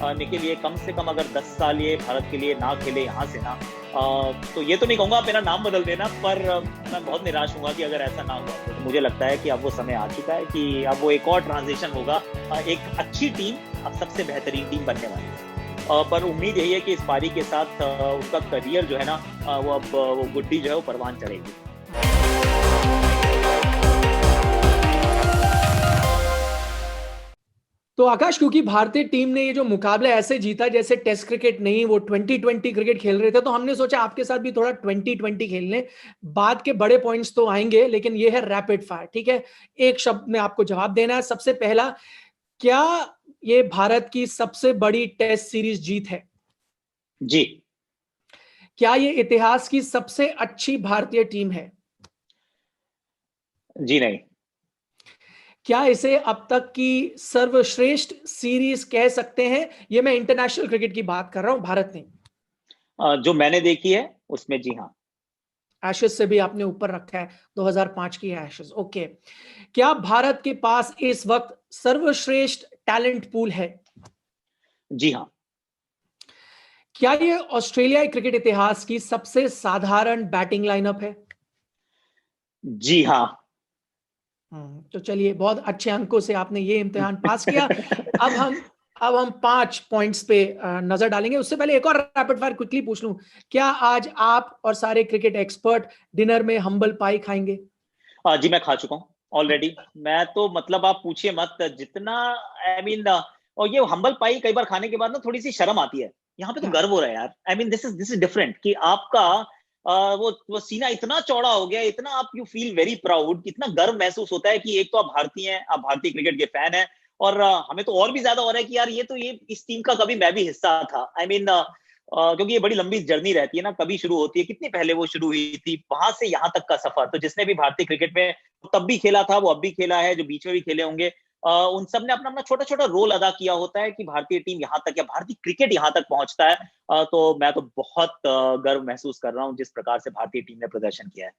के लिए कम से कम अगर 10 साल ये भारत के लिए ना खेले यहाँ से ना, तो ये तो नहीं कहूंगा आप मेरा नाम बदल देना, पर मैं बहुत निराश हूंगा कि अगर ऐसा ना हुआ तो मुझे लगता है कि अब वो समय आ चुका है कि अब वो एक और ट्रांजिशन होगा, एक अच्छी टीम अब सबसे बेहतरीन टीम बनने वाली है। पर उम्मीद यही है कि इस पारी के साथ उसका करियर जो है ना, वो अब वो गुड्डी जो है वो परवान चढ़ेगी। तो आकाश, क्योंकि भारतीय टीम ने ये जो मुकाबला ऐसे जीता जैसे टेस्ट क्रिकेट नहीं, वो 2020 क्रिकेट खेल रहे थे, तो हमने सोचा आपके साथ भी थोड़ा 2020 खेल लें। बाद के बड़े पॉइंट्स तो आएंगे, लेकिन ये है रैपिड फायर, ठीक है? एक शब्द में आपको जवाब देना है। सबसे पहला, क्या ये भारत की सबसे बड़ी टेस्ट सीरीज जीत है? जी। क्या ये इतिहास की सबसे अच्छी भारतीय टीम है? जी नहीं। क्या इसे अब तक की सर्वश्रेष्ठ सीरीज कह सकते हैं? ये मैं इंटरनेशनल क्रिकेट की बात कर रहा हूं, भारत नहीं। जो मैंने देखी है उसमें जी हाँ। एशेज से भी आपने ऊपर रखा है, 2005 की एशेज, ओके। क्या भारत के पास इस वक्त सर्वश्रेष्ठ टैलेंट पूल है? जी हाँ। क्या ये ऑस्ट्रेलियाई क्रिकेट इतिहास की सबसे साधारण बैटिंग लाइनअप है? जी हाँ। तो चलिए, बहुत अच्छे अंकों से आपने ये इम्तिहान पास किया। अब हम 5 पॉइंट्स पे नजर डालेंगे। उससे पहले एक और रैपिड फायर क्विकली पूछ लूं, क्या आज आप और सारे क्रिकेट एक्सपर्ट डिनर में हम्बल पाई खाएंगे? जी मैं खा चुका हूँ ऑलरेडी। मैं तो मतलब आप पूछिए मत जितना, आई मीन, और ये हम्बल पाई कई बार खाने के बाद ना थोड़ी सी शर्म आती है। यहाँ पे तो क्या? गर्व हो रहा है यार। I mean this is different कि आपका वो सीना इतना चौड़ा हो गया, इतना आप यू फील वेरी प्राउड, इतना गर्व महसूस होता है कि एक तो आप भारतीय हैं, आप भारतीय क्रिकेट के फैन हैं, और हमें तो और भी ज्यादा हो रहा है कि यार ये इस टीम का कभी मैं भी हिस्सा था। आई मीन क्योंकि ये बड़ी लंबी जर्नी रहती है ना, कभी शुरू होती है, कितनी पहले वो शुरू हुई थी, वहां से यहाँ तक का सफर। तो जिसने भी भारतीय क्रिकेट में तब भी खेला था, वो अब भी खेला है, जो बीच में भी खेले होंगे, उन सब ने अपना अपना छोटा छोटा रोल अदा किया होता है कि भारतीय टीम यहाँ तक या भारतीय क्रिकेट यहाँ तक पहुंचता है। तो मैं तो बहुत गर्व महसूस कर रहा हूँ जिस प्रकार से भारतीय टीम ने प्रदर्शन किया है।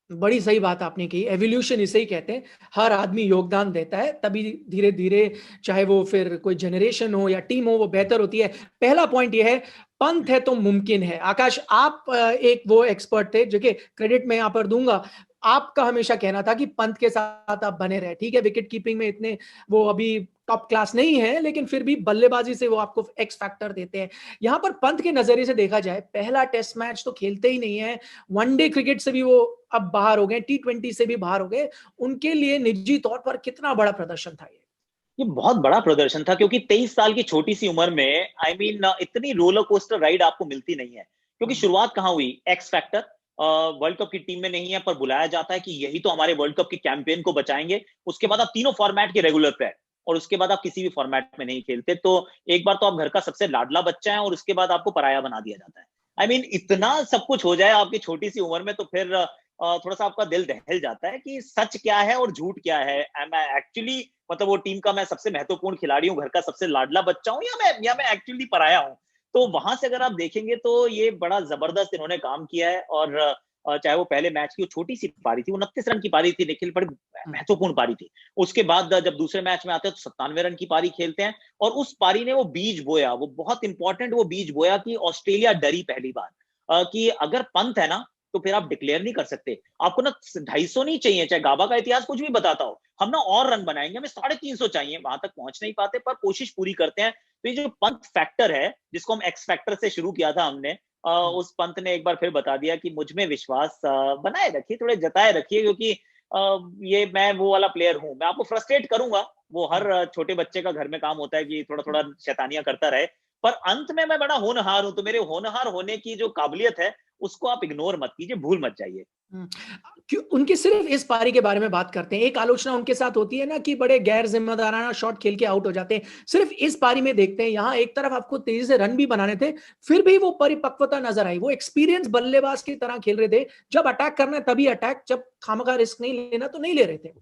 बड़ी सही बात आपने कही, एवोल्यूशन इसे ही कहते हैं। हर आदमी योगदान देता है, तभी धीरे धीरे, चाहे वो फिर कोई जनरेशन हो या टीम हो, वो बेहतर होती है। पहला पॉइंट ये है, पंत है तो मुमकिन है। आकाश, आप एक वो एक्सपर्ट थे जो कि क्रेडिट में यहां पर दूंगा, आपका हमेशा कहना था कि पंत के साथ आप बने रहे। ठीक है, विकेट कीपिंग में इतने वो अभी टॉप क्लास नहीं है, लेकिन फिर भी बल्लेबाजी से वो आपको एक्स फैक्टर देते हैं। यहां पर पंत के नजरिए से देखा जाए, पहला टेस्ट मैच तो खेलते ही नहीं है, वनडे क्रिकेट से भी वो अब बाहर हो गए, T20 से भी बाहर हो गए। उनके लिए निजी तौर पर कितना बड़ा प्रदर्शन था ये बहुत बड़ा प्रदर्शन था, क्योंकि 23 साल की छोटी सी उम्र में आई मीन इतनी रोलर कोस्टर राइड आपको मिलती नहीं है। क्योंकि ये? शुरुआत कहाँ हुई, एक्स फैक्टर वर्ल्ड कप की टीम में नहीं है, पर बुलाया जाता है कि यही तो हमारे वर्ल्ड कप के कैंपेन को बचाएंगे। उसके बाद आप तीनों फॉर्मेट के रेगुलर प्लेयर, और उसके बाद आप किसी भी फॉर्मेट में नहीं खेलते, तो एक बार तो आप घर का सबसे लाडला बच्चा है, और उसके बाद आपको पराया बना दिया जाता है। आई मीन इतना सब कुछ हो जाए आपकी छोटी सी उम्र में, तो फिर थोड़ा सा आपका दिल दहल जाता है कि सच क्या है और झूठ क्या है। एम आई एक्चुअली, मतलब वो टीम का मैं सबसे महत्वपूर्ण खिलाड़ी हूँ, घर का सबसे लाडला बच्चा हूँ, या मैं एक्चुअली पराया हूँ? तो वहां से अगर आप देखेंगे तो ये बड़ा जबरदस्त इन्होंने काम किया है। और चाहे वो पहले मैच की वो छोटी सी पारी थी, 29 रन की पारी थी निखिल, बड़ी महत्वपूर्ण पारी थी। उसके बाद जब दूसरे मैच में आते हैं तो 97 रन की पारी खेलते हैं, और उस पारी ने वो बीज बोया, वो बहुत इंपॉर्टेंट वो बीज बोया कि ऑस्ट्रेलिया डरी पहली बार, कि अगर पंत है ना तो फिर आप डिक्लेयर नहीं कर सकते। आपको ना 250 नहीं चाहिए, चाहे गाबा का इतिहास कुछ भी बताता हो, हम ना और रन बनाएंगे, हमें 350 चाहिए। वहां तक पहुंच नहीं पाते, पर कोशिश पूरी करते हैं। तो ये जो पंत फैक्टर है, जिसको हम एक्स फैक्टर से शुरू किया था हमने, उस पंत ने एक बार फिर बता दिया कि मुझ में विश्वास बनाए रखिए, थोड़े जताए रखिए, क्योंकि ये मैं वो वाला प्लेयर हूं। मैं आपको फ्रस्ट्रेट करूंगा, वो हर छोटे बच्चे का घर में काम होता है कि थोड़ा थोड़ा शैतानियां करता रहे, पर अंत में मैं बड़ा होनहार हूं। तो मेरे होनहार होने की जो काबिलियत है, उसको आप इग्नोर मत कीजिए, भूल मत जाइए। क्यों उनके सिर्फ इस पारी के बारे में बात करते हैं? एक आलोचना उनके साथ होती है ना कि बड़े गैर जिम्मेदाराना शॉट खेल के आउट हो जाते हैं। सिर्फ इस पारी में देखते हैं, यहां एक तरफ आपको तेजी से रन भी बनाने थे, फिर भी वो परिपक्वता नजर आई। वो एक्सपीरियंस बल्लेबाज की तरह खेल रहे थे। जब अटैक करना है तभी अटैक, जब खामखा रिस्क नहीं लेना तो नहीं ले रहे थे।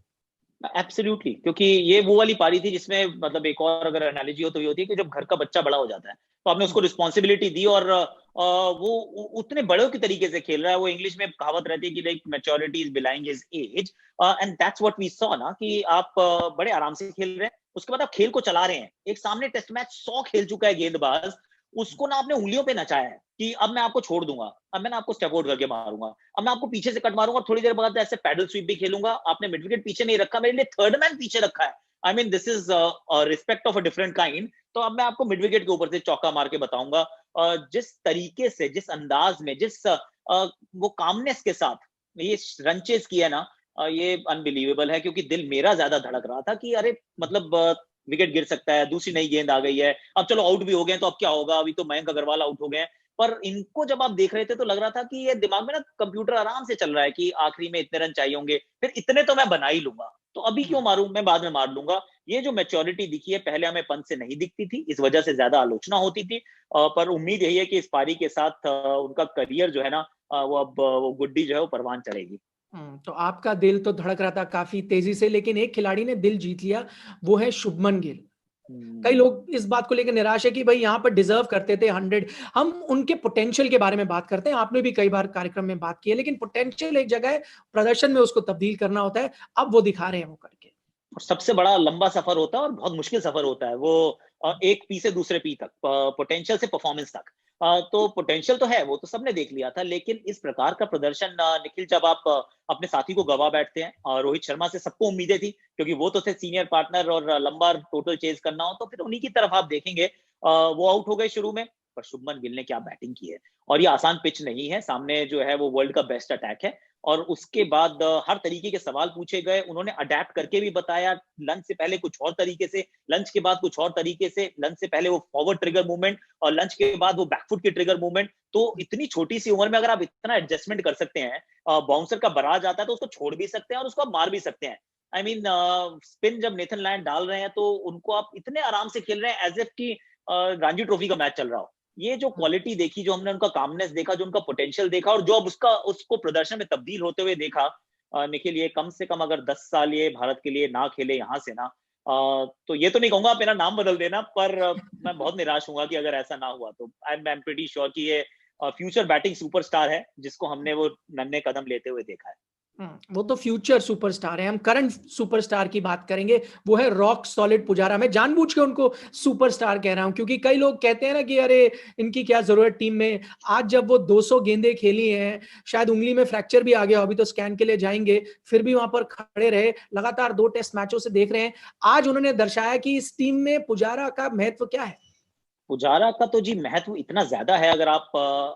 एब्सोल्युटली, क्योंकि ये वो वाली पारी थी जिसमें, मतलब एक और अगर एनालॉजी हो तो ये होती है कि जब घर का बच्चा बड़ा हो जाता है, तो आपने उसको रिस्पॉन्सिबिलिटी दी, और वो उतने बड़ों की तरीके से खेल रहा है। वो इंग्लिश में कहावत रहती है कि like maturity is belying his age, and that's what we saw ना, कि आप बड़े आराम से खेल रहे हैं, उसके बाद आप खेल को चला रहे हैं। एक सामने टेस्ट मैच 100 खेल चुका है गेंदबाज, उसको ना आपने उंगलियों पे नचाया है कि अब मैं आपको छोड़ दूंगा, अब मैं ना आपको स्टेप आउट करके मारूंगा, अब मैं आपको पीछे से कट मारूंगा, थोड़ी देर बाद ऐसे पैडल स्वीप भी खेलूंगा। आपने मिड विकेट पीछे नहीं रखा, मेरे लिए थर्ड मैन पीछे रखा है। I mean this is respect of a different kind. तो अब मैं आपको मिड विकेट के ऊपर से चौका मार के बताऊंगा। जिस तरीके से, जिस अंदाज में, जिस वो कामनेस के साथ ये रन चेज किया ना, ये अनबिलीवेबल है। क्योंकि दिल मेरा ज्यादा धड़क रहा था कि अरे मतलब विकेट गिर सकता है, दूसरी नई गेंद आ गई है, अब चलो आउट भी हो गए तो अब क्या होगा, अभी तो मयंक अग्रवाल आउट हो गए। पर इनको जब आप देख रहे थे तो लग रहा था कि ये दिमाग में ना कंप्यूटर आराम से चल रहा है कि आखिरी में इतने रन चाहिए होंगे, फिर इतने तो मैं बना ही लूंगा, तो अभी क्यों मारूं, मैं बाद में मार लूंगा। ये जो मैच्योरिटी दिखी है, पहले हमें पंत से नहीं दिखती थी, इस वजह से ज्यादा आलोचना होती थी। पर उम्मीद यही है कि इस पारी के साथ उनका करियर जो है ना, वो अब वो गुड्डी जो है वो परवान चढ़ेगी। तो आपका दिल तो धड़क रहा था काफी तेजी से, लेकिन एक खिलाड़ी ने दिल जीत लिया, वो है शुभमन गिल। कई हम्म। लोग इस बात को लेकर निराश है कि भाई यहाँ पर डिजर्व करते थे 100। हम उनके पोटेंशियल के बारे में बात करते हैं, आपने भी कई बार कार्यक्रम में बात की है, लेकिन पोटेंशियल एक जगह है, प्रदर्शन में उसको तब्दील करना होता है। अब वो दिखा रहे हैं वो करके। और सबसे बड़ा लंबा सफर होता है और बहुत मुश्किल सफर होता है वो, एक पी से दूसरे पी तक, पोटेंशियल से परफॉर्मेंस तक। तो पोटेंशियल तो है, वो तो सबने देख लिया था, लेकिन इस प्रकार का प्रदर्शन निखिल, जब आप अपने साथी को गवा बैठते हैं, और रोहित शर्मा से सबको उम्मीदें थी क्योंकि वो तो थे सीनियर पार्टनर, और लंबा टोटल चेज करना हो तो फिर उन्हीं की तरफ आप देखेंगे। वो आउट हो गए शुरू में, पर शुभमन गिल ने क्या बैटिंग की है। और ये आसान पिच नहीं है, सामने जो है वो वर्ल्ड का बेस्ट अटैक है। और उसके बाद हर तरीके के सवाल पूछे गए, उन्होंने अडेप्ट करके भी बताया। लंच से पहले कुछ और तरीके से, लंच के बाद कुछ और तरीके से, लंच से पहले वो फॉरवर्ड ट्रिगर मूवमेंट, और लंच के बाद वो बैकफुट की ट्रिगर मूवमेंट। तो इतनी छोटी सी उम्र में अगर आप इतना एडजस्टमेंट कर सकते हैं, बाउंसर का बराज आता है तो उसको छोड़ भी सकते हैं और उसको आप मार भी सकते हैं। आई मीन स्पिन जब नेथन लायन डाल रहे हैं तो उनको आप इतने आराम से खेल रहे हैं एज इफ की रणजी ट्रॉफी का मैच चल रहा हो। ये जो क्वालिटी देखी, जो हमने उनका कामनेस देखा, जो उनका पोटेंशियल देखा, और जो अब उसका उसको प्रदर्शन में तब्दील होते हुए देखा, निखिल, ये कम से कम अगर 10 साल ये भारत के लिए ना खेले यहाँ से ना, तो ये तो नहीं कहूंगा आप मेरा नाम बदल देना, पर मैं बहुत निराश हूंगा कि अगर ऐसा ना हुआ तो। आई एम प्रीटी श्योर कि ये फ्यूचर बैटिंग सुपरस्टार है, जिसको हमने वो नन्हे कदम लेते हुए देखा है। वो तो फ्यूचर सुपरस्टार है, हम करंट सुपरस्टार की बात करेंगे। वो है रॉक सॉलिड पुजारा। मैं जानबूझ के उनको सुपरस्टार कह रहा हूं क्योंकि कई लोग कहते हैं ना कि अरे इनकी क्या जरूरत टीम में। आज जब वो 200 गेंदें खेली हैं, शायद उंगली में फ्रैक्चर भी आ गया, अभी तो स्कैन के लिए जाएंगे, फिर भी वहां पर खड़े रहे, लगातार 2 टेस्ट मैचों से देख रहे हैं। आज उन्होंने दर्शाया कि इस टीम में पुजारा का महत्व क्या है। पुजारा का तो जी महत्व इतना ज्यादा है, अगर आप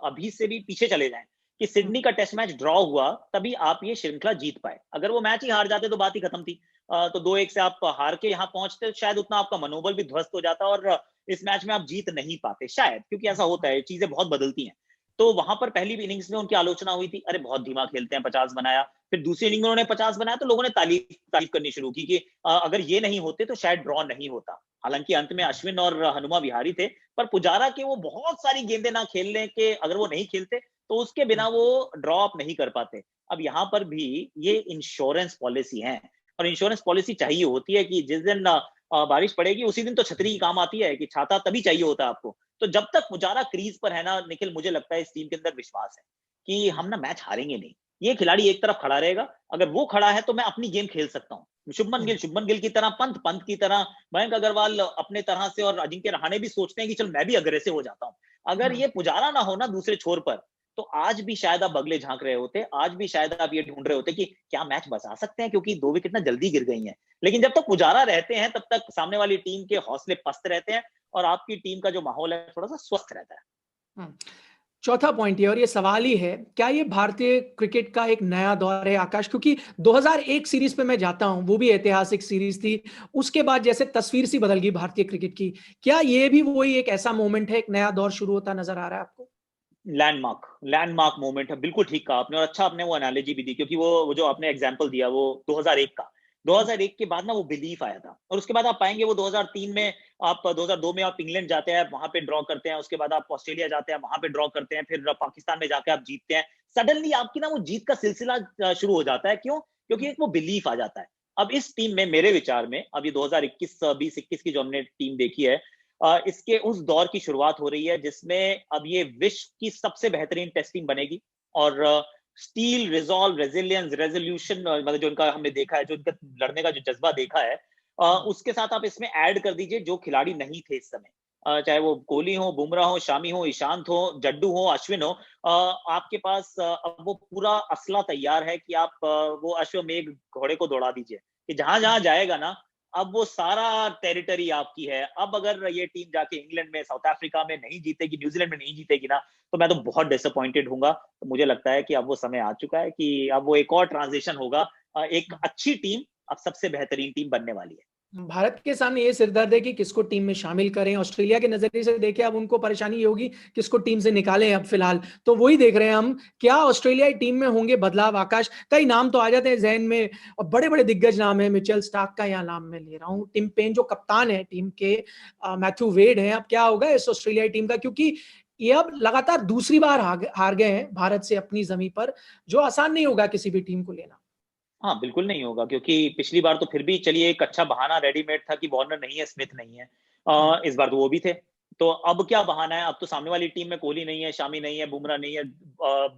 अभी से भी पीछे चले जाएं कि सिडनी का टेस्ट मैच ड्रॉ हुआ तभी आप ये श्रृंखला जीत पाए। अगर वो मैच ही हार जाते तो बात ही खत्म थी। तो 2-1 से आप हार के यहाँ पहुंचते, शायद उतना आपका मनोबल भी ध्वस्त हो जाता और इस मैच में आप जीत नहीं पाते शायद, क्योंकि ऐसा होता है, चीजें बहुत बदलती हैं। तो वहां पर पहली इनिंग्स में उनकी आलोचना हुई थी, अरे बहुत धीमा खेलते हैं, 50 बनाया। फिर दूसरी इनिंग में उन्होंने 50 बनाया तो लोगों ने तारीफ करनी शुरू की कि अगर ये नहीं होते तो शायद ड्रॉ नहीं होता। हालांकि अंत में अश्विन और हनुमा विहारी थे, पर पुजारा के वो बहुत सारी गेंदें ना खेलने के, अगर वो नहीं खेलते तो उसके बिना वो ड्रॉ अप नहीं कर पाते। अब यहाँ पर भी ये इंश्योरेंस पॉलिसी है, और इंश्योरेंस पॉलिसी चाहिए होती है कि जिस दिन बारिश पड़ेगी उसी दिन तो छतरी की काम आती है, कि छाता तभी चाहिए होता है आपको। तो जब तक पुजारा क्रीज पर है ना निखिल, मुझे लगता है इस टीम के अंदर विश्वास है कि हम ना मैच हारेंगे नहीं। ये खिलाड़ी एक तरफ खड़ा रहेगा, अगर वो खड़ा है तो मैं अपनी गेम खेल सकता हूँ। शुभमन गिल की तरह, पंत की तरह, मयंक अग्रवाल अपने तरह से, और अजिंक्य रहाणे भी सोचते हैं कि चल मैं भी अग्रेसिव हो जाता हूँ। अगर ये पुजारा ना हो ना दूसरे छोर पर, तो आज भी शायद आप अगले झांक रहे होते, आज भी शायद आप ये ढूंढ रहे होते कि क्या मैच बचा सकते हैं, क्योंकि 2 विकेट ना जल्दी गिर गई हैं। लेकिन जब तक पुजारा रहते हैं तब तक सामने वाली टीम के हौसले पस्त रहते हैं, और आपकी टीम का जो माहौल है थोड़ा सा स्वस्थ रहता है। हम्म। चौथा पॉइंट ये, और ये सवाल ही है, क्या ये भारतीय क्रिकेट का एक नया दौर है आकाश? क्योंकि 2001 सीरीज पे मैं जाता हूं, वो भी ऐतिहासिक सीरीज थी। उसके बाद जैसे तस्वीर सी बदल गई भारतीय क्रिकेट की। क्या ये भी वही एक ऐसा मोमेंट है, एक नया दौर शुरू होता नजर आ रहा है आपको? लैंडमार्क मोमेंट है, बिल्कुल ठीक कहा आपने, और अच्छा आपने वो एनालॉजी भी दी, क्योंकि वो जो आपने एग्जांपल दिया वो 2001 का, 2001 के बाद ना वो बिलीफ आया था, और उसके बाद आप पाएंगे वो 2003 में, आप 2002 में आप इंग्लैंड जाते हैं, वहां पे ड्रॉ करते हैं, उसके बाद आप ऑस्ट्रेलिया जाते हैं, वहां पे ड्रॉ करते हैं, फिर पाकिस्तान में जाके आप जीतते हैं। सडनली आपकी ना वो जीत का सिलसिला शुरू हो जाता है। क्यों? क्योंकि एक वो बिलीफ आ जाता है। अब इस टीम में मेरे विचार में, अब ये 2021 20 21 की जो हमने टीम देखी है, इसके उस दौर की शुरुआत हो रही है जिसमें अब ये विश्व की सबसे बेहतरीन टेस्ट टीम बनेगी। और स्टील, रिजॉल्व, रेजिलियंस, रेजोल्यूशन, मतलब जो उनका हमने देखा है, जो उनका लड़ने का जो जज्बा देखा है, उसके साथ आप इसमें ऐड कर दीजिए जो खिलाड़ी नहीं थे इस समय, चाहे वो कोहली हो, बुमराह हो, शामी हो, ईशांत हो, जड्डू हो, अश्विन हो, आपके पास अब वो पूरा असला तैयार है कि आप वो अश्वमेघ घोड़े को दौड़ा दीजिए कि जहां जहां जाएगा ना, अब वो सारा टेरिटरी आपकी है। अब अगर ये टीम जाके इंग्लैंड में, साउथ अफ्रीका में नहीं जीतेगी, न्यूजीलैंड में नहीं जीतेगी ना, तो मैं तो बहुत डिसअपॉइंटेड हूंगा। तो मुझे लगता है कि अब वो समय आ चुका है कि अब वो एक और ट्रांजिशन होगा, एक अच्छी टीम अब सबसे बेहतरीन टीम बनने वाली है। भारत के सामने ये सिरदर्द है कि किसको टीम में शामिल करें। ऑस्ट्रेलिया के नजरिए से देखें, अब उनको परेशानी ये होगी किसको टीम से निकालें। अब फिलहाल तो वही देख रहे हैं हम, क्या ऑस्ट्रेलियाई टीम में होंगे बदलाव। आकाश, कई नाम तो आ जाते हैं जहन में और बड़े बड़े दिग्गज नाम है। मिचेल स्टार्क का यहाँ नाम मैं ले रहा हूँ, टिम पेन जो कप्तान है टीम के, मैथ्यू वेड है। अब क्या होगा इस ऑस्ट्रेलियाई टीम का, क्योंकि ये अब लगातार दूसरी बार हार गए हैं भारत से अपनी जमीन पर, जो आसान नहीं होगा किसी भी टीम को लेना। हाँ, बिल्कुल नहीं होगा, क्योंकि पिछली बार तो फिर भी चलिए एक अच्छा बहाना रेडीमेड था कि वार्नर नहीं है, स्मिथ नहीं है। इस बार तो वो भी थे। तो अब क्या बहाना है? अब तो सामने वाली टीम में कोहली नहीं है, शामी नहीं है, बुमराह नहीं है,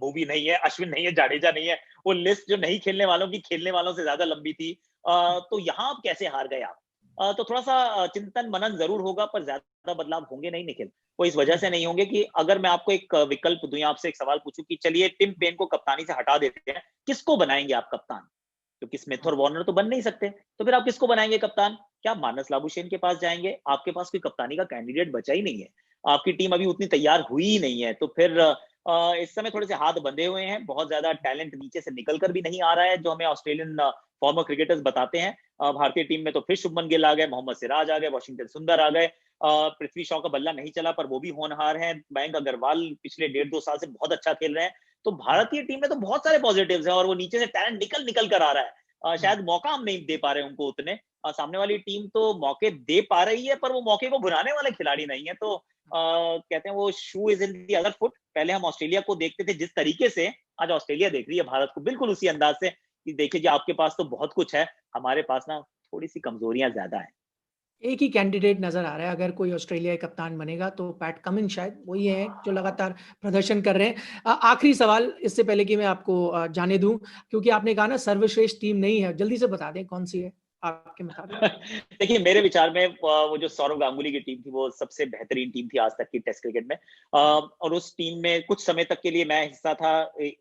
भुवी नहीं है, अश्विन नहीं है, जाडेजा नहीं है। वो लिस्ट जो नहीं खेलने वालों की खेलने वालों से ज्यादा लंबी थी। तो यहाँ अब कैसे हार गए आप? तो थोड़ा-सा चिंतन मनन ज़रूर होगा, पर ज़्यादा बदलाव होंगे नहीं निखिल। वो इस वजह से नहीं होंगे कि अगर मैं आपको एक विकल्प दूँ या आपसे एक सवाल पूछूँ कि चलिए टिम पेन को कप्तानी से हटा देते हैं, किसको बनाएँगे आप कप्तान? क्योंकि स्मिथ और वार्नर तो बन नहीं सकते, तो फिर आप किसको बनाएँगे कप्तान? क्या आप मानस लाबुशेन के पास जाएँगे? आपके पास कोई कप्तानी का कैंडिडेट बचा ही नहीं है। आपकी टीम अभी उतनी तैयार हुई ही नहीं है, तो फिर इस समय थोड़े से हाथ बंधे हुए हैं। बहुत ज़्यादा टैलेंट नीचे से निकल कर भी नहीं आ रहा है, जो हमें ऑस्ट्रेलियन फॉर्मर क्रिकेटर्स बताते हैं। भारतीय टीम में तो फिर शुभमन गिल आ गए, मोहम्मद सिराज आ गए, वाशिंगटन सुंदर आ गए। पृथ्वी शॉ का बल्ला नहीं चला, पर वो भी होनहार हैं। मयंक अग्रवाल पिछले 1.5-2 साल से बहुत अच्छा खेल रहे हैं। तो भारतीय टीम में तो बहुत सारे पॉजिटिव्स हैं और वो नीचे से टैलेंट निकल कर आ रहा है। शायद मौका हम नहीं दे पा रहे हैं उनको उतने। सामने वाली टीम तो मौके दे पा रही है, पर वो मौके को भुनाने वाले खिलाड़ी नहीं है। तो कहते हैं वो shoe is in the other foot. पहले हम ऑस्ट्रेलिया को देखते थे जिस तरीके से, आज ऑस्ट्रेलिया देख रही है भारत को बिल्कुल उसी अंदाज से कि देखिए जी आपके पास तो बहुत कुछ है, हमारे पास ना थोड़ी सी कमजोरियां ज्यादा है। एक ही कैंडिडेट नज़र आ रहा है अगर कोई ऑस्ट्रेलियाई कप्तान बनेगा तो पैट कमिंस शायद वही है जो लगातार प्रदर्शन कर रहे हैं। आखिरी सवाल इससे पहले कि मैं आपको जाने दूं, क्योंकि आपने कहा ना सर्वश्रेष्ठ टीम नहीं है, जल्दी से बता दें कौन सी है आपके मुताबिक। देखिए मेरे विचार में वो जो सौरव गांगुली की टीम थी वो सबसे बेहतरीन टीम थी आज तक की टेस्ट क्रिकेट में। और उस टीम में कुछ समय तक के लिए मैं हिस्सा था,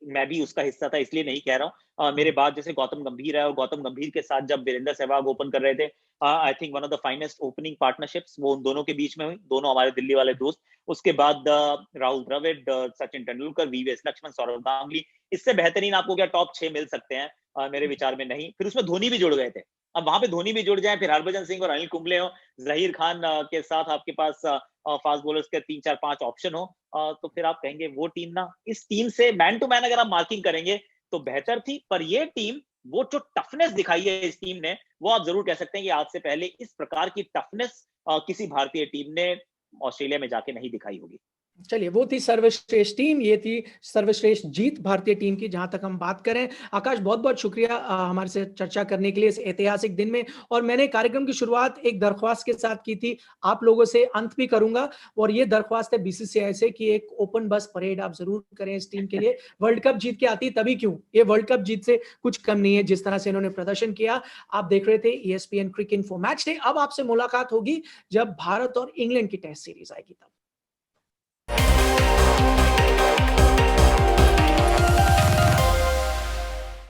मैं भी उसका हिस्सा था, इसलिए नहीं कह रहा हूँ। मेरे बाद जैसे गौतम गंभीर है, और गौतम गंभीर के साथ जब वीरेंद्र सहवाग ओपन कर रहे थे, I think one of the finest opening partnerships वो उन दोनों के बीच में हुई, दोनों हमारे दिल्ली वाले दोस्त। उसके बाद राहुल द्रविड़, सचिन तेंदुलकर, वीवीएस लक्ष्मण, सौरव गांगुली, इससे बेहतरीन आपको क्या टॉप 6 मिल सकते हैं? मेरे विचार में नहीं। फिर उसमें धोनी भी जुड़ गए थे। अब वहां पे धोनी भी जुड़ जाए, फिर हरभजन सिंह और अनिल कुंबले हो, जहीर खान के साथ आपके पास फास्ट बॉलर्स के 3-4-5 ऑप्शन हो, तो फिर आप कहेंगे वो टीम ना, इस टीम से मैन टू मैन अगर आप मार्किंग करेंगे तो बेहतर थी। पर ये टीम, वो जो टफनेस दिखाई है इस टीम ने, वो आप जरूर कह सकते हैं कि आज से पहले इस प्रकार की टफनेस किसी भारतीय टीम ने ऑस्ट्रेलिया में जाके नहीं दिखाई होगी। चलिए, वो थी सर्वश्रेष्ठ टीम, ये थी सर्वश्रेष्ठ जीत भारतीय टीम की, जहां तक हम बात करें। आकाश, बहुत बहुत शुक्रिया हमारे से चर्चा करने के लिए इस ऐतिहासिक दिन में। और मैंने कार्यक्रम की शुरुआत एक दरख्वास्त के साथ की थी, आप लोगों से अंत भी करूंगा, और ये दरख्वास्त है बीसीसीआई से कि एक ओपन बस परेड आप जरूर करें इस टीम के लिए। वर्ल्ड कप जीत के आती तभी क्यों, ये वर्ल्ड कप जीत से कुछ कम नहीं है जिस तरह से इन्होंने प्रदर्शन किया। आप देख रहे थे ESPN क्रिक इन्फो मैच डे। अब आपसे मुलाकात होगी जब भारत और इंग्लैंड की टेस्ट सीरीज आएगी। तब